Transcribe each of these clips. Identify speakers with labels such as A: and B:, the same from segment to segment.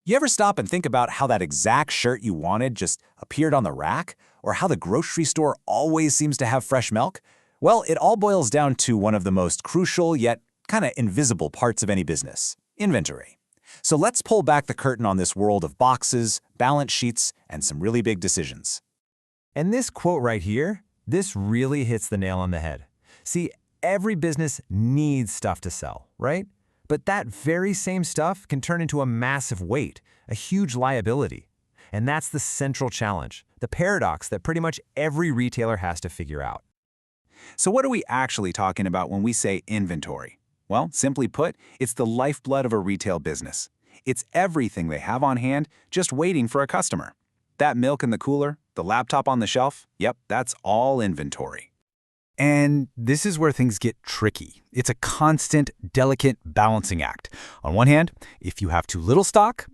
A: You ever stop and think about how that exact shirt you wanted just appeared on the rack? Or how the grocery store always seems to have fresh milk? Well, it all boils down to one of the most crucial yet kind of invisible parts of any business: inventory. So let's pull back the curtain on this world of boxes, balance sheets, and some really big decisions.
B: And this quote right here, this really hits the nail on the head. See, every business needs stuff to sell, right? But that very same stuff can turn into a massive weight, a huge liability. And that's the central challenge, the paradox that pretty much every retailer has to figure out.
A: So what are we actually talking about when we say inventory? Well, simply put, it's the lifeblood of a retail business. It's everything they have on hand, just waiting for a customer. That milk in the cooler, the laptop on the shelf, yep, that's all inventory. And this is where things get tricky. It's a constant, delicate balancing act. On one hand, if you have too little stock,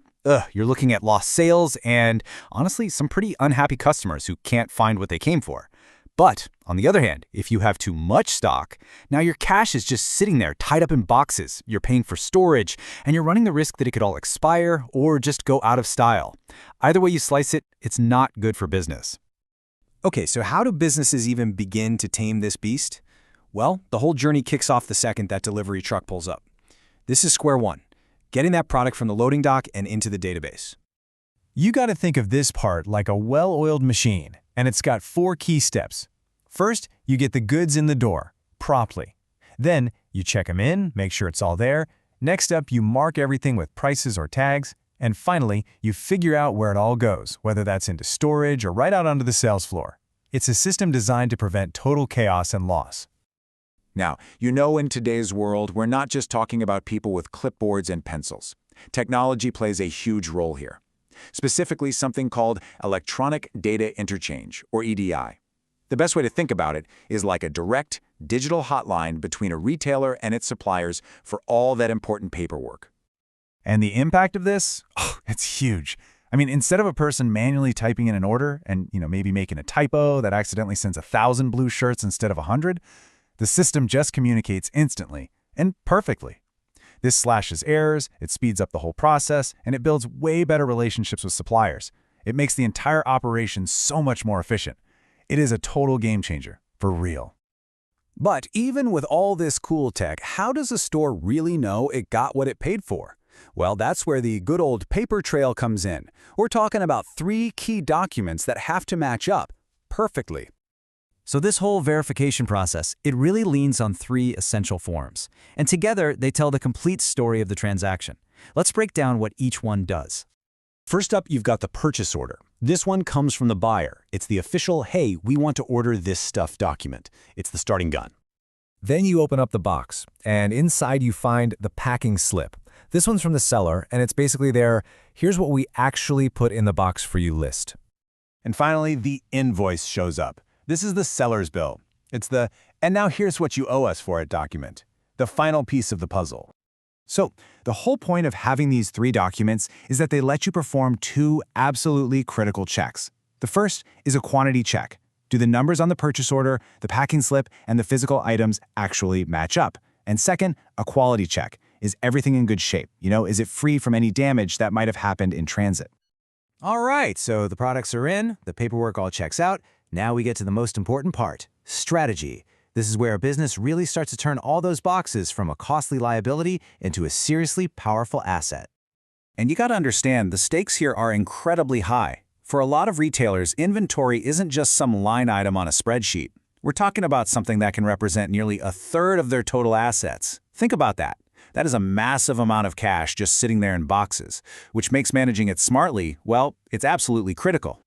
A: you're looking at lost sales and, honestly, some pretty unhappy customers who can't find what they came for. But, on the other hand, if you have too much stock, now your cash is just sitting there tied up in boxes, you're paying for storage, and you're running the risk that it could all expire or just go out of style. Either way you slice it, it's not good for business.
C: Okay, so how do businesses even begin to tame this beast? Well, the whole journey kicks off the second that delivery truck pulls up. This is square one, getting that product from the loading dock and into the database. You got to think of this part like a well-oiled machine, and it's got 4 key steps. First, you get the goods in the door, promptly. Then, you check them in, make sure it's all there. Next up, you mark everything with prices or tags. And finally, you figure out where it all goes, whether that's into storage or right out onto the sales floor. It's a system designed to prevent total chaos and loss.
A: Now, in today's world, we're not just talking about people with clipboards and pencils. Technology plays a huge role here. Specifically, something called electronic data interchange, or EDI. The best way to think about it is like a direct, digital hotline between a retailer and its suppliers for all that important paperwork.
C: And the impact of this? Oh, it's huge. I mean, instead of a person manually typing in an order and, maybe making a typo that accidentally sends 1,000 blue shirts instead of 100, the system just communicates instantly and perfectly. This slashes errors, it speeds up the whole process, and it builds way better relationships with suppliers. It makes the entire operation so much more efficient. It is a total game changer, for real. But even with all this cool tech, how does a store really know it got what it paid for? Well, that's where the good old paper trail comes in. We're talking about 3 key documents that have to match up perfectly. So this whole verification process, it really leans on 3 essential forms. And together, they tell the complete story of the transaction. Let's break down what each one does. First up, you've got the purchase order. This one comes from the buyer. It's the official, hey, we want to order this stuff document. It's the starting gun. Then you open up the box, and inside you find the packing slip. This one's from the seller, and it's basically their, here's what we actually put in the box for you list. And finally, the invoice shows up. This is the seller's bill. It's the, and now here's what you owe us for it document. The final piece of the puzzle. So, the whole point of having these 3 documents is that they let you perform 2 absolutely critical checks. The first is a quantity check. Do the numbers on the purchase order, the packing slip, and the physical items actually match up? And second, a quality check. Is everything in good shape? Is it free from any damage that might have happened in transit? All right, so the products are in, the paperwork all checks out. Now we get to the most important part, strategy. This is where a business really starts to turn all those boxes from a costly liability into a seriously powerful asset. And you got to understand, the stakes here are incredibly high. For a lot of retailers, inventory isn't just some line item on a spreadsheet. We're talking about something that can represent nearly 1/3 of their total assets. Think about that. That is a massive amount of cash just sitting there in boxes, which makes managing it smartly, well, it's absolutely critical.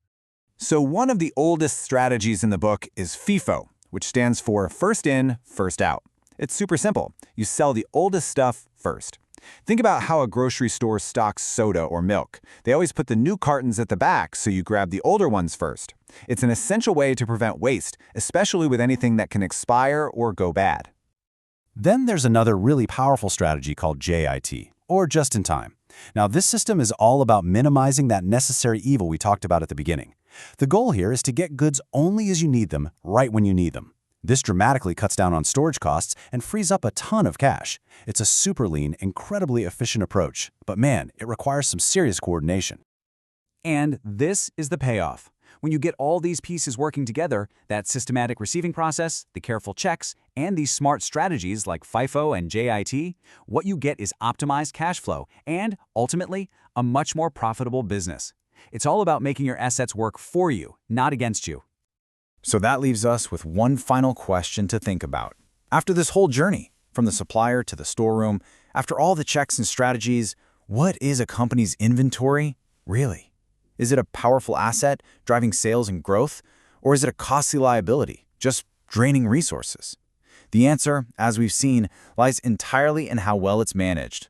C: So one of the oldest strategies in the book is FIFO, which stands for first in, first out. It's super simple. You sell the oldest stuff first. Think about how a grocery store stocks soda or milk. They always put the new cartons at the back, so you grab the older ones first. It's an essential way to prevent waste, especially with anything that can expire or go bad. Then there's another really powerful strategy called JIT, or just in time. Now, this system is all about minimizing that necessary evil we talked about at the beginning. The goal here is to get goods only as you need them, right when you need them.
D: This dramatically cuts down on storage costs and frees up a ton of cash. It's a super lean, incredibly efficient approach, but man, it requires some serious coordination.
A: And this is the payoff. When you get all these pieces working together, that systematic receiving process, the careful checks, and these smart strategies like FIFO and JIT, what you get is optimized cash flow and, ultimately, a much more profitable business. It's all about making your assets work for you, not against you.
E: So that leaves us with one final question to think about. After this whole journey, from the supplier to the storeroom, after all the checks and strategies, what is a company's inventory, really? Is it a powerful asset driving sales and growth, or is it a costly liability, just draining resources? The answer, as we've seen, lies entirely in how well it's managed.